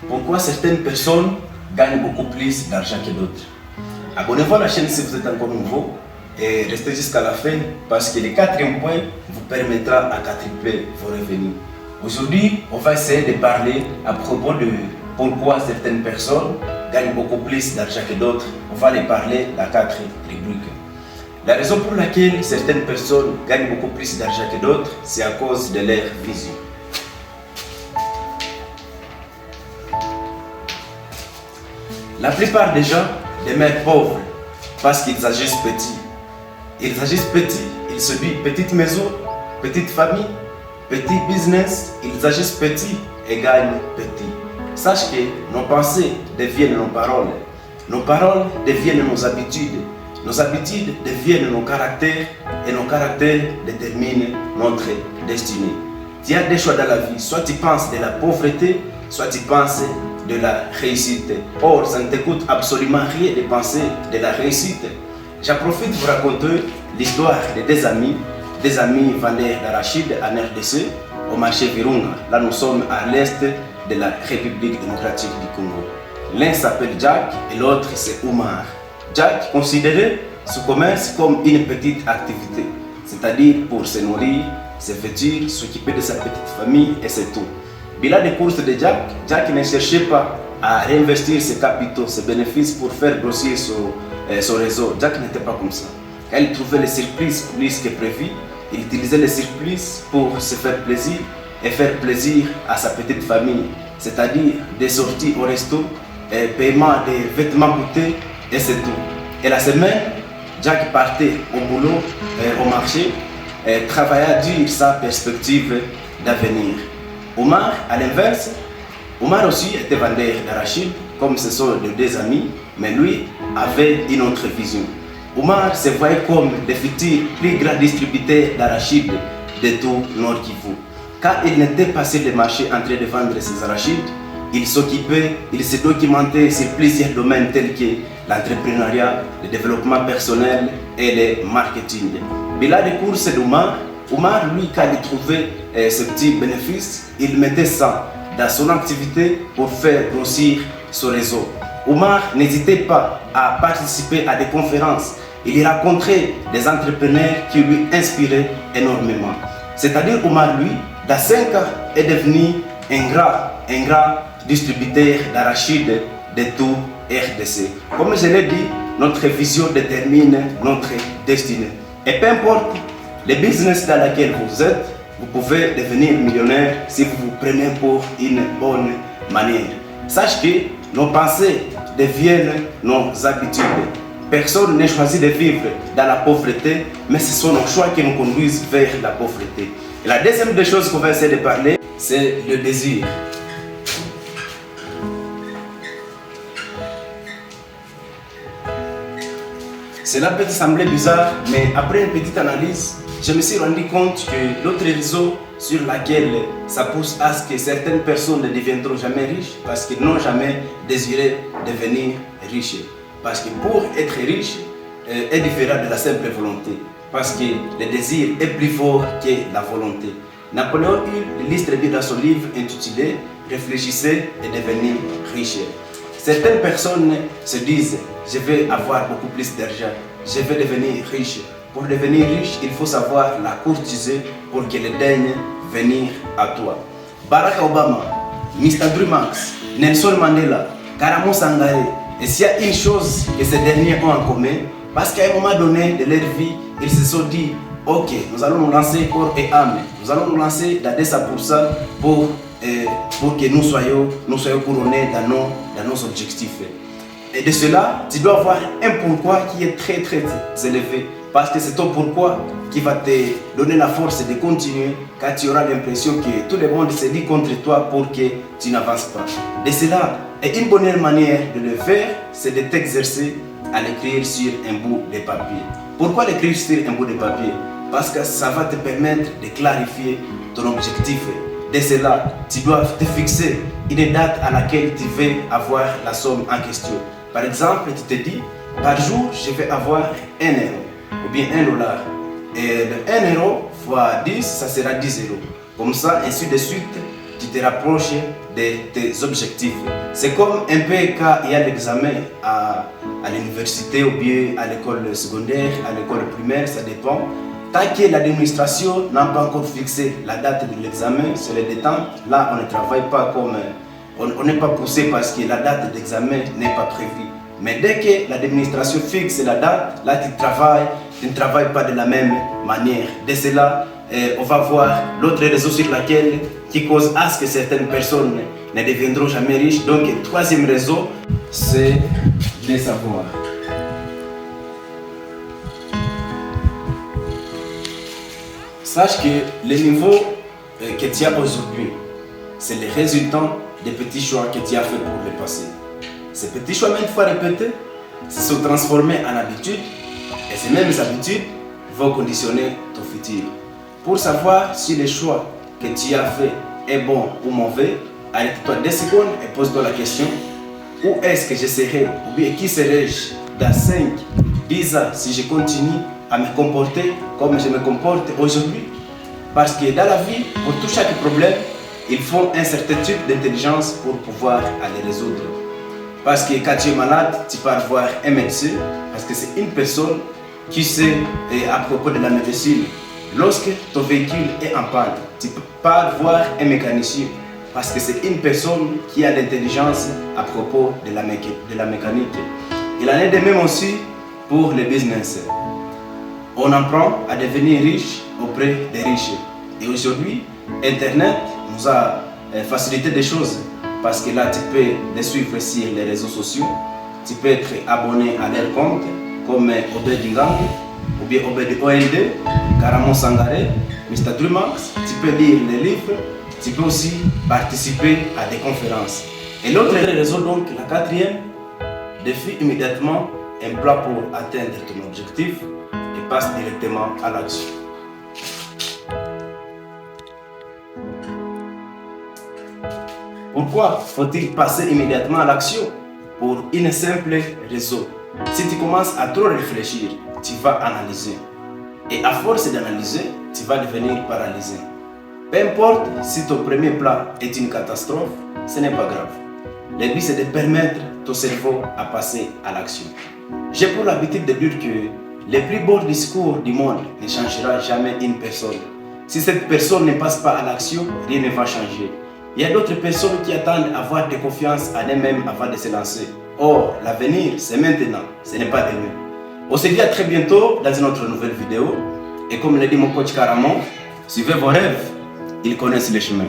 pourquoi certaines personnes gagnent beaucoup plus d'argent que d'autres. Abonnez-vous à la chaîne si vous êtes encore nouveau et restez jusqu'à la fin parce que le quatrième point vous permettra à quadrupler vos revenus. Aujourd'hui, on va essayer de parler à propos de pourquoi certaines personnes gagnent beaucoup plus d'argent que d'autres. On va les parler dans 4 rubriques. La raison pour laquelle certaines personnes gagnent beaucoup plus d'argent que d'autres, c'est à cause de leur vision. La plupart des gens demeurent pauvres parce qu'ils agissent petit. Ils agissent petit, ils se disent petite maison, petite famille, petit business, ils agissent petit et gagnent petit. Sache que nos pensées deviennent nos paroles deviennent nos habitudes deviennent nos caractères et nos caractères déterminent notre destinée. Tu as des choix dans la vie, soit tu penses de la pauvreté, soit tu penses de la réussite. Or, ça ne te coûte absolument rien de penser de la réussite. J'en profite pour raconter l'histoire de deux amis vendeurs d'arachides en RDC, au marché Virunga. Là, nous sommes à l'est de la République démocratique du Congo. L'un s'appelle Jack et l'autre c'est Omar. Jack considérait ce commerce comme une petite activité, c'est-à-dire pour se nourrir, se vêtir, s'occuper de sa petite famille et c'est tout. Bilan des courses de Jack ne cherchait pas à réinvestir ses capitaux, ses bénéfices pour faire grossir son réseau. Jack n'était pas comme ça. Quand il trouvait les surprises plus que prévu, il utilisait les surprises pour se faire plaisir et faire plaisir à sa petite famille, c'est-à-dire des sorties au resto, paiement des vêtements coûtés et c'est tout. Et la semaine, Jack partait au boulot, au marché, et travaillait dur sa perspective d'avenir. Omar, à l'inverse, Omar aussi était vendeur d'arachides, comme ce sont les deux amis, mais lui avait une autre vision. Omar se voyait comme le futur plus grand distributeur d'arachides de tout Nord Kivu. Quand il n'était pas sur le marché en train de vendre ses arachides, il s'occupait, il se documentait sur plusieurs domaines tels que l'entrepreneuriat, le développement personnel et le marketing. Bilan des courses d'Omar, Omar, lui, quand il trouvait ce petit bénéfice, il mettait ça dans son activité pour faire grossir son réseau. Omar n'hésitait pas à participer à des conférences. Il y rencontrait des entrepreneurs qui lui inspiraient énormément. C'est-à-dire Omar, lui, dans 5 ans, est devenu un grand distributeur d'arachides de tout RDC. Comme je l'ai dit, notre vision détermine notre destinée. Et peu importe le business dans lequel vous êtes, vous pouvez devenir millionnaire si vous vous prenez pour une bonne manière. Sache que nos pensées deviennent nos habitudes. Personne n'est choisi de vivre dans la pauvreté, mais ce sont nos choix qui nous conduisent vers la pauvreté. Et la deuxième des choses qu'on va essayer de parler, c'est le désir. Cela peut te sembler bizarre, mais après une petite analyse, je me suis rendu compte que l'autre raison sur laquelle ça pousse à ce que certaines personnes ne deviendront jamais riches, parce qu'ils n'ont jamais désiré devenir riches. Parce que pour être riche est différent de la simple volonté, parce que le désir est plus fort que la volonté. Napoléon Hill illustre bien dans son livre intitulé « Réfléchissez et devenir riche ». Certaines personnes se disent « je vais avoir beaucoup plus d'argent, je vais devenir riche ». Pour devenir riche, il faut savoir la courtiser pour qu'elle daigne venir à toi. Barack Obama, Mr. Drew Max, Nelson Mandela, Karamo Sangare. Et s'il y a une chose que ces derniers ont en commun, parce qu'à un moment donné de leur vie, ils se sont dit « Ok, nous allons nous lancer corps et âme, nous allons nous lancer dans 200% pour que nous soyons couronnés dans nos objectifs. » Et de cela, tu dois avoir un pourquoi qui est très élevé. Parce que c'est ton pourquoi qui va te donner la force de continuer quand tu auras l'impression que tout le monde se dit contre toi pour que tu n'avances pas. De cela, et une bonne manière de le faire, c'est de t'exercer à l'écrire sur un bout de papier. Pourquoi l'écrire sur un bout de papier? Parce que ça va te permettre de clarifier ton objectif. De cela, tu dois te fixer une date à laquelle tu veux avoir la somme en question. Par exemple, tu te dis, par jour, je vais avoir 1 euro. Ou bien $1. Et le 1 euro fois 10, ça sera 10 euros. Comme ça, ainsi de suite, tu qui te rapproche de tes objectifs. C'est comme un peu quand il y a l'examen à l'université ou bien à l'école secondaire, à l'école primaire, ça dépend. Tant que l'administration n'a pas encore fixé la date de l'examen, c'est le détente, là on ne travaille pas comme... On n'est pas poussé parce que la date d'examen n'est pas prévue. Mais dès que l'administration fixe la date, là tu ne travailles pas de la même manière. Dès cela, on va voir l'autre raison sur laquelle qui cause à ce que certaines personnes ne deviendront jamais riches. Donc, troisième raison, c'est le savoir. Sache que le niveau que tu as aujourd'hui, c'est le résultat des petits choix que tu as fait pour le passé. Ces petits choix, même une fois répétés, se sont transformés en habitudes et ces mêmes habitudes vont conditionner ton futur. Pour savoir si le choix que tu as fait est bon ou mauvais, arrête-toi 2 secondes et pose-toi la question: où est-ce que je serai ou bien qui serai-je dans 5, 10 ans si je continue à me comporter comme je me comporte aujourd'hui? Parce que dans la vie, pour tout chaque problème, il faut un certain type d'intelligence pour pouvoir aller résoudre. Parce que quand tu es malade, tu peux voir un médecin, parce que c'est une personne qui sait à propos de la médecine. Lorsque ton véhicule est en panne, tu peux pas voir un mécanicien, parce que c'est une personne qui a l'intelligence à propos de la mécanique. Il en est de même aussi pour le business. On apprend à devenir riche auprès des riches. Et aujourd'hui, Internet nous a facilité des choses. Parce que là, tu peux les suivre sur les réseaux sociaux. Tu peux être abonné à leur compte, comme Obed Ngang, ou bien Obed OND, Karamon Sangaré, Mr. Drumax. Tu peux lire les livres. Tu peux aussi participer à des conférences. Et l'autre raison, donc, la quatrième, défie immédiatement un plan pour atteindre ton objectif et passe directement à l'action. Pourquoi faut-il passer immédiatement à l'action? Pour une simple raison. Si tu commences à trop réfléchir, tu vas analyser. Et à force d'analyser, tu vas devenir paralysé. Peu importe si ton premier plan est une catastrophe, ce n'est pas grave. Le but c'est de permettre ton cerveau à passer à l'action. J'ai pour l'habitude de dire que le plus beau discours du monde ne changera jamais une personne. Si cette personne ne passe pas à l'action, rien ne va changer. Il y a d'autres personnes qui attendent à avoir de confiance en elles-mêmes avant de se lancer. Or, l'avenir, c'est maintenant, ce n'est pas demain. On se dit à très bientôt dans une autre nouvelle vidéo. Et comme l'a dit mon coach Karamon, suivez vos rêves, ils connaissent le chemin.